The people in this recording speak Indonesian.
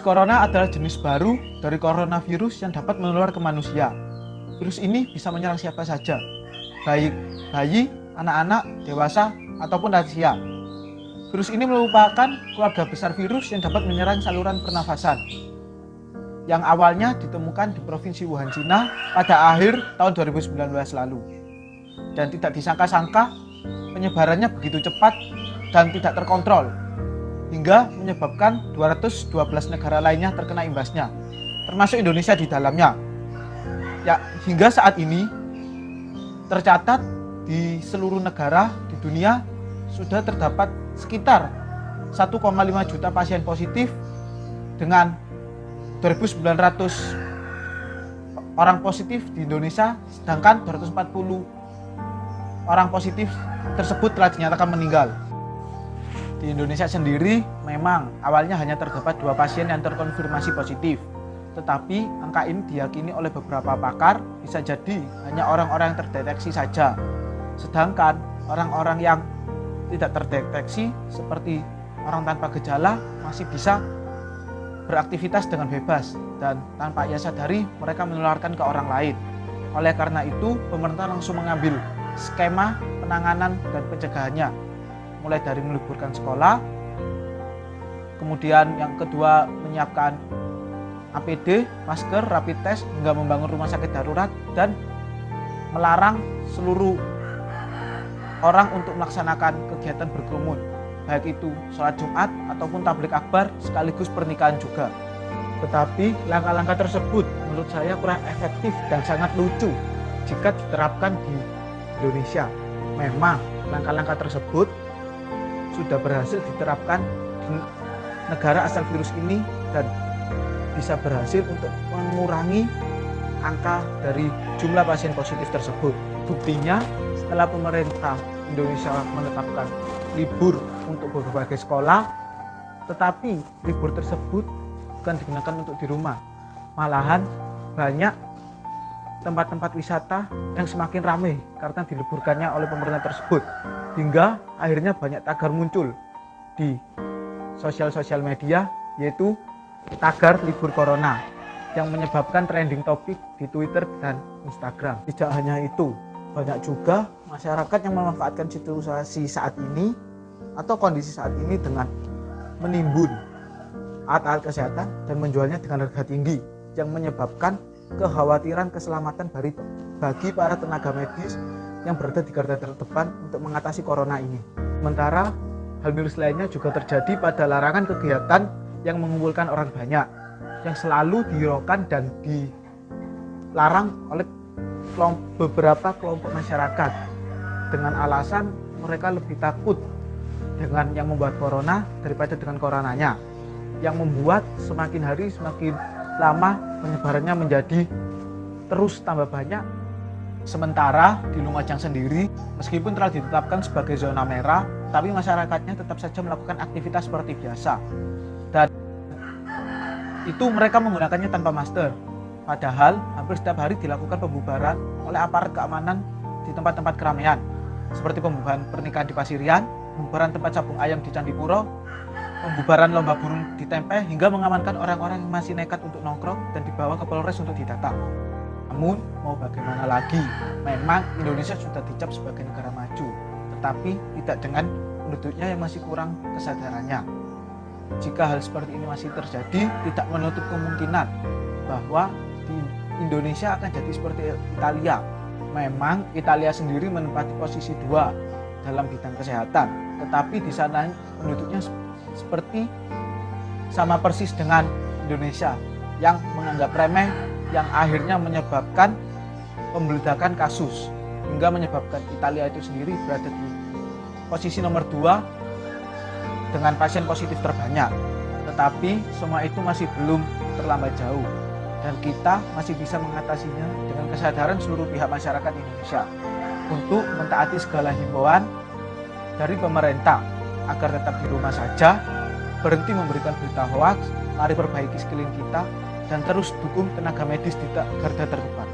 corona adalah jenis baru dari coronavirus yang dapat menular ke manusia. Virus ini bisa menyerang siapa saja, baik bayi, anak-anak, dewasa, ataupun lansia. Virus ini merupakan keluarga besar virus yang dapat menyerang saluran pernafasan, yang awalnya ditemukan di Provinsi Wuhan, Cina pada akhir tahun 2019 lalu. Dan tidak disangka-sangka, penyebarannya begitu cepat dan tidak terkontrol, hingga menyebabkan 212 negara lainnya terkena imbasnya, termasuk Indonesia di dalamnya. Ya, hingga saat ini tercatat di seluruh negara di dunia sudah terdapat sekitar 1,5 juta pasien positif dengan 2.900 orang positif di Indonesia, sedangkan 240 orang positif tersebut telah dinyatakan meninggal. Di Indonesia sendiri memang awalnya hanya terdapat 2 pasien yang terkonfirmasi positif, tetapi angka ini diyakini oleh beberapa pakar bisa jadi hanya orang-orang yang terdeteksi saja. Sedangkan orang-orang yang tidak terdeteksi seperti orang tanpa gejala masih bisa beraktivitas dengan bebas dan tanpa ia sadari mereka menularkan ke orang lain. Oleh karena itu, pemerintah langsung mengambil skema penanganan dan pencegahannya, mulai dari meliburkan sekolah, kemudian yang kedua menyiapkan APD, masker, rapid test, hingga membangun rumah sakit darurat dan melarang seluruh orang untuk melaksanakan kegiatan berkerumun, baik itu sholat Jumat ataupun tablik akbar sekaligus pernikahan juga. Tetapi langkah-langkah tersebut menurut saya kurang efektif dan sangat lucu jika diterapkan di Indonesia. Memang langkah-langkah tersebut sudah berhasil diterapkan di negara asal virus ini dan bisa berhasil untuk mengurangi angka dari jumlah pasien positif tersebut. Buktinya setelah pemerintah Indonesia menetapkan libur untuk berbagai sekolah, tetapi libur tersebut bukan digunakan untuk di rumah. Malahan banyak tempat-tempat wisata yang semakin ramai karena diliburkannya oleh pemerintah tersebut, hingga akhirnya banyak tagar muncul di sosial media, yaitu tagar libur corona yang menyebabkan trending topik di Twitter dan Instagram. Tidak hanya itu, banyak juga masyarakat yang memanfaatkan situasi saat ini atau kondisi saat ini dengan menimbun alat-alat kesehatan dan menjualnya dengan harga tinggi, yang menyebabkan kekhawatiran keselamatan bagi para tenaga medis yang berada di garda terdepan untuk mengatasi corona ini. Sementara hal miris lainnya juga terjadi pada larangan kegiatan yang mengumpulkan orang banyak, yang selalu dihiraukan dan dilarang oleh beberapa kelompok masyarakat dengan alasan mereka lebih takut dengan yang membuat corona daripada dengan coronanya, yang membuat semakin hari semakin lama penyebarannya menjadi terus tambah banyak. Sementara di Lumajang sendiri, meskipun telah ditetapkan sebagai zona merah, tapi masyarakatnya tetap saja melakukan aktivitas seperti biasa. Dan itu mereka menggunakannya tanpa masker. Padahal hampir setiap hari dilakukan pembubaran oleh aparat keamanan di tempat-tempat keramaian, seperti pembubaran pernikahan di Pasirian, pembubaran tempat sabung ayam di Candipuro, pembubaran lomba burung di Tempe, hingga mengamankan orang-orang yang masih nekat untuk nongkrong dan dibawa ke Polres untuk didata. Namun, mau bagaimana lagi, memang Indonesia sudah dicap sebagai negara maju, tetapi tidak dengan penduduknya yang masih kurang kesadarannya. Jika hal seperti ini masih terjadi, tidak menutup kemungkinan bahwa di Indonesia akan jadi seperti Italia. Memang Italia sendiri menempati posisi 2 dalam bidang kesehatan, tetapi di sana penduduknya seperti sama persis dengan Indonesia yang menganggap remeh, yang akhirnya menyebabkan pembeledakan kasus, hingga menyebabkan Italia itu sendiri berada di posisi nomor 2 dengan pasien positif terbanyak. Tetapi semua itu masih belum terlambat jauh, dan kita masih bisa mengatasinya dengan kesadaran seluruh pihak masyarakat Indonesia untuk mentaati segala himbauan dari pemerintah agar tetap di rumah saja, berhenti memberikan berita hoaks, mari perbaiki sekeliling kita, dan terus dukung tenaga medis di garda terdepan.